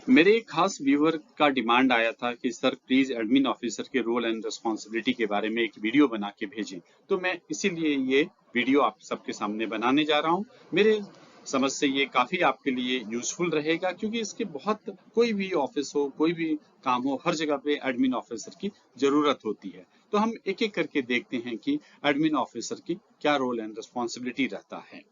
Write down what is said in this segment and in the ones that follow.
मेरे एक खास व्यूअर का डिमांड आया था कि सर प्लीज एडमिन ऑफिसर के रोल एंड रिस्पॉन्सिबिलिटी के बारे में एक वीडियो बना के भेजें। तो मैं इसीलिए ये वीडियो आप सबके सामने बनाने जा रहा हूँ। मेरे समझ से ये काफी आपके लिए यूजफुल रहेगा, क्योंकि इसके बहुत कोई भी ऑफिस हो, कोई भी काम हो, हर जगह पे एडमिन ऑफिसर की जरूरत होती है। तो हम एक एक करके देखते हैं कि एडमिन ऑफिसर की क्या रोल एंड रिस्पॉन्सिबिलिटी रहता है।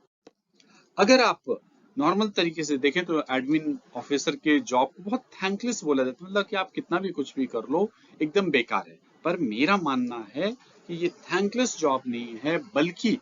अगर आप नॉर्मल तरीके से देखें तो एडमिन ऑफिसर के जॉब को बहुत थैंकलेस बोला जाता है, मतलब कि आप कितना भी कुछ भी कर लो एकदम बेकार है। पर मेरा मानना है कि ये थैंकलेस जॉब नहीं है, बल्कि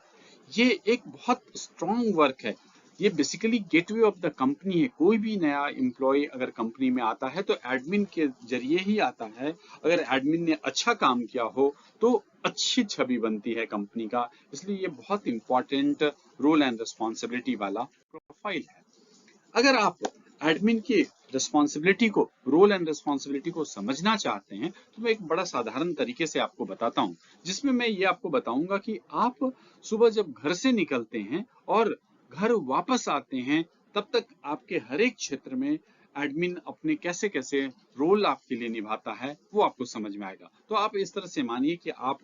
ये एक बहुत स्ट्रॉन्ग वर्क है। ये basically gateway of the company है। कोई भी नया एम्प्लॉय अगर कंपनी में आता है तो एडमिन के जरिए ही आता है। अगर एडमिन ने अच्छा काम किया हो तो अच्छी छवि बनती है कंपनी का। इसलिए ये बहुत इंपॉर्टेंट रोल एंड रिस्पॉन्सिबिलिटी वाला प्रोफाइल है। अगर आप एडमिन की रिस्पॉन्सिबिलिटी को, रोल एंड रिस्पॉन्सिबिलिटी को समझना चाहते हैं तो मैं एक बड़ा साधारण तरीके से आपको बताता हूं, जिसमें मैं ये आपको बताऊंगा कि आप सुबह जब घर से निकलते हैं और घर वापस आते हैं, तब तक आपके हर एक क्षेत्र में एडमिन अपने कैसे कैसे रोल आपके लिए निभाता है वो आपको समझ में आएगा। तो आप इस तरह से मानिए कि आप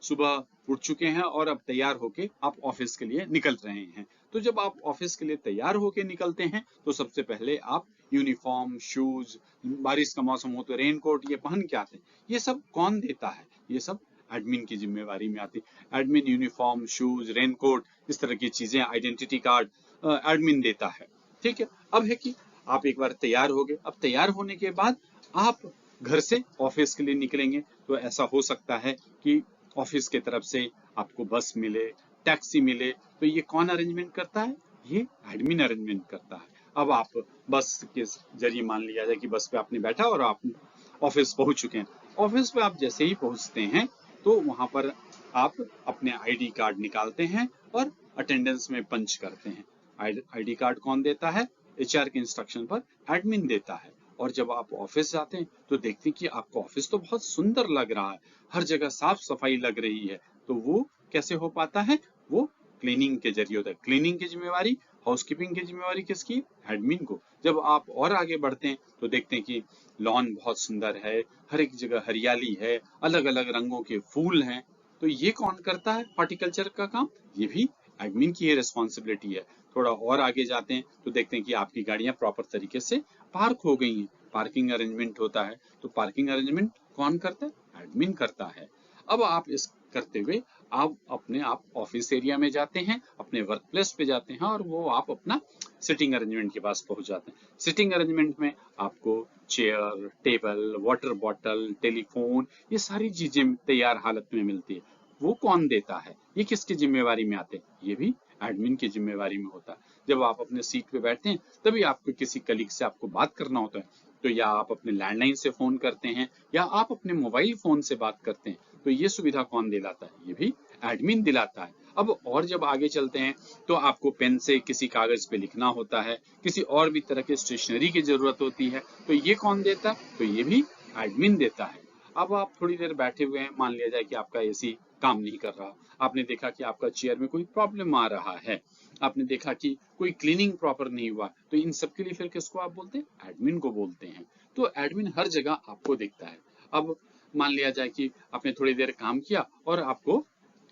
सुबह उठ चुके हैं और अब तैयार होके आप ऑफिस के लिए निकल रहे हैं। तो जब आप ऑफिस के लिए तैयार होके निकलते हैं तो सबसे पहले आप यूनिफॉर्म, शूज, बारिश का मौसम हो तो रेनकोट ये पहन के आते हैं। ये सब कौन देता है? ये सब एडमिन की जिम्मेवारी में आती है। एडमिन यूनिफॉर्म, शूज, रेनकोट, इस तरह की चीजें, आइडेंटिटी कार्ड एडमिन देता है। ठीक है। अब है कि आप एक बार तैयार हो गए। अब तैयार होने के बाद आप घर से ऑफिस के लिए निकलेंगे। तो ऐसा हो सकता है कि ऑफिस की तरफ से आपको बस मिले, टैक्सी मिले। तो ये कौन अरेंजमेंट करता है? ये एडमिन अरेंजमेंट करता है। अब आप बस के जरिए, मान लिया जाए कि बस पे आपने बैठा और आप ऑफिस पहुंच चुके हैं। ऑफिस पे आप जैसे ही पहुंचते हैं तो वहां पर आप अपने आईडी कार्ड निकालते हैं और अटेंडेंस में पंच करते हैं। आईडी कार्ड कौन देता है? एचआर के इंस्ट्रक्शन पर एडमिन देता है। और जब आप ऑफिस जाते हैं तो देखते हैं कि आपका ऑफिस तो बहुत सुंदर लग रहा है, हर जगह साफ सफाई लग रही है। तो वो कैसे हो पाता है? वो क्लीनिंग के जरिए होता है। क्लीनिंग की जिम्मेवारी, हाउसकीपिंग की जिम्मेवारी किसकी? एडमिन को। जब आप और आगे बढ़ते हैं तो देखते हैं कि लॉन बहुत सुंदर है, हर एक जगह हरियाली है, अलग अलग रंगों के फूल हैं। तो ये कौन करता है? हॉर्टिकल्चर का काम। ये भी एडमिन की ही रिस्पॉन्सिबिलिटी है। थोड़ा और आगे जाते हैं तो देखते हैं कि आपकी गाड़ियां प्रॉपर तरीके से पार्क हो गई हैं, पार्किंग अरेंजमेंट होता है। तो पार्किंग अरेंजमेंट कौन करता है? एडमिन करता है। अब आप इस करते हुए आप ऑफिस एरिया में जाते हैं, अपने वर्क प्लेस पे जाते हैं, और वो आप अपना सिटिंग अरेंजमेंट के पास पहुंच जाते हैं। सिटिंग अरेंजमेंट में आपको chair, table, water bottle, telephone, ये सारी चीजें तैयार हालत में मिलती है। वो कौन देता है? ये किसकी जिम्मेवारी में आते हैं? ये भी एडमिन की जिम्मेवारी में होता है। जब आप अपने सीट पे बैठते हैं तभी आपको किसी कलीग से आपको बात करना होता है। तो या आप अपने लैंडलाइन से फोन करते हैं या आप अपने मोबाइल फोन से बात करते हैं। तो ये सुविधा कौन दिलाता है? ये भी एडमिन दिलाता है। अब और जब आगे चलते हैं तो आपको पेन से किसी कागज पे लिखना होता है, किसी और भी तरह के स्टेशनरी की जरूरत होती है। तो ये कौन देता है? तो ये भी एडमिन देता है। अब आप थोड़ी देर बैठे हुए हैं, मान लिया जाए कि आपका एसी काम नहीं कर रहा, आपने देखा कि आपका चेयर में कोई प्रॉब्लम आ रहा है, आपने देखा कि कोई क्लीनिंग प्रॉपर नहीं हुआ, तो इन सब के लिए फिर किसको आप बोलते हैं? एडमिन को बोलते हैं। तो एडमिन हर जगह आपको दिखता है। अब मान लिया जाए कि आपने थोड़ी देर काम किया और आपको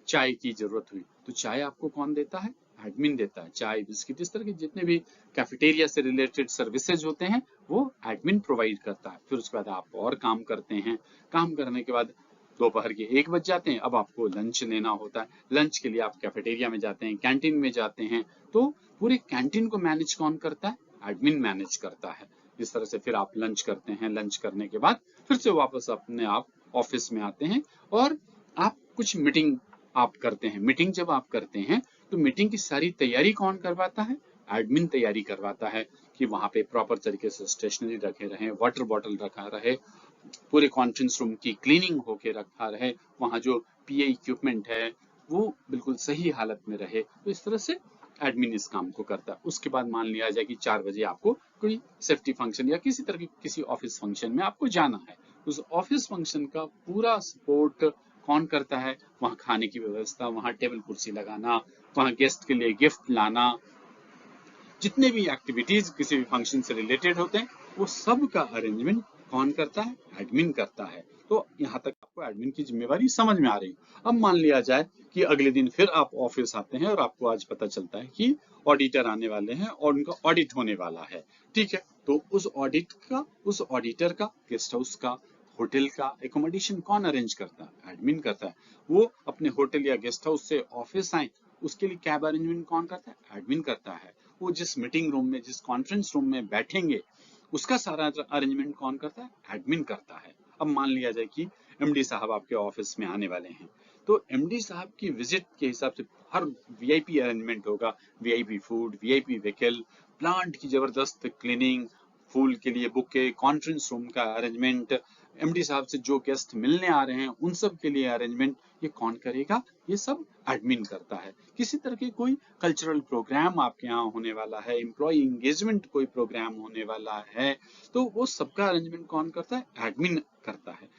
चाय की जरूरत हुई, तो चाय आपको कौन देता है? एडमिन देता है। चाय, बिस्किट, इस तरह के जितने भी कैफेटेरिया से रिलेटेड सर्विसेज होते हैं वो एडमिन प्रोवाइड करता है। फिर उसके बाद आप और काम करते हैं। काम करने के बाद दोपहर के 1 बज जाते हैं। अब आपको लंच लेना होता है। लंच के लिए आप कैफेटेरिया में जाते हैं, कैंटीन में जाते हैं। तो पूरे कैंटीन को मैनेज कौन करता है? एडमिन मैनेज करता है। इस तरह से फिर आप लंच करते हैं। लंच करने के बाद फिर से वापस अपने आप ऑफिस में आते हैं और आप कुछ मीटिंग आप करते हैं। मीटिंग जब आप करते हैं तो मीटिंग की सारी तैयारी कौन करवाता है? एडमिन तैयारी करवाता है कि वहां पे प्रॉपर तरीके से स्टेशनरी रखे रहे, वाटर बॉटल रखा रहे, पूरे कॉन्फ्रेंस रूम की क्लीनिंग होके रखा रहे, वहां जो पीए इक्विपमेंट है वो बिल्कुल सही हालत में रहे। तो इस तरह से एडमिन इस काम को करता है। उसके बाद मान लिया जाए कि 4 बजे आपको कोई सेफ्टी फंक्शन या किसी तरह की किसी ऑफिस फंक्शन में आपको जाना है। उस ऑफिस फंक्शन का पूरा सपोर्ट कौन करता है? वहां खाने की व्यवस्था, वहां टेबल कुर्सी लगाना, वहां गेस्ट के लिए गिफ्ट लाना, जितने भी एक्टिविटीज किसी भी फंक्शन से रिलेटेड होते हैं वो सब का अरेंजमेंट कौन करता है? एडमिन करता है। तो यहाँ तक आपको एडमिन की जिम्मेवारी समझ में आ रही है। अब मान लिया जाए कि अगले दिन फिर आप ऑफिस आते हैं और आपको आज पता चलता है कि ऑडिटर आने वाले हैं और उनका ऑडिट होने वाला है। ठीक है, तो उस ऑडिटर का, गेस्ट हाउस का, होटल का एकोमोडेशन कौन अरेंज करता है? एडमिन करता है। वो अपने होटल या गेस्ट हाउस से ऑफिस आए, उसके लिए कैब अरेंजमेंट कौन करता है? एडमिन करता है। वो जिस मीटिंग रूम में, जिस कॉन्फ्रेंस रूम में बैठेंगे, उसका सारा अरेंजमेंट कौन करता है? एडमिन करता है। अब मान लिया जाए कि एमडी साहब आपके ऑफिस में आने वाले हैं, तो एमडी साहब की विजिट के हिसाब से हर वीआईपी अरेंजमेंट होगा। VIP food, VIP vehicle, plant की जबरदस्त क्लीनिंग, फूल के लिए बुके, कॉन्फ्रेंस रूम का अरेंजमेंट, एमडी साहब से जो गेस्ट मिलने आ रहे हैं उन सब के लिए अरेंजमेंट, ये कौन करेगा? ये सब एडमिन करता है। किसी तरह के कोई कल्चरल प्रोग्राम आपके यहाँ होने वाला है, एम्प्लॉय एंगेजमेंट कोई प्रोग्राम होने वाला है, तो वो सबका अरेंजमेंट कौन करता है? एडमिन करता है।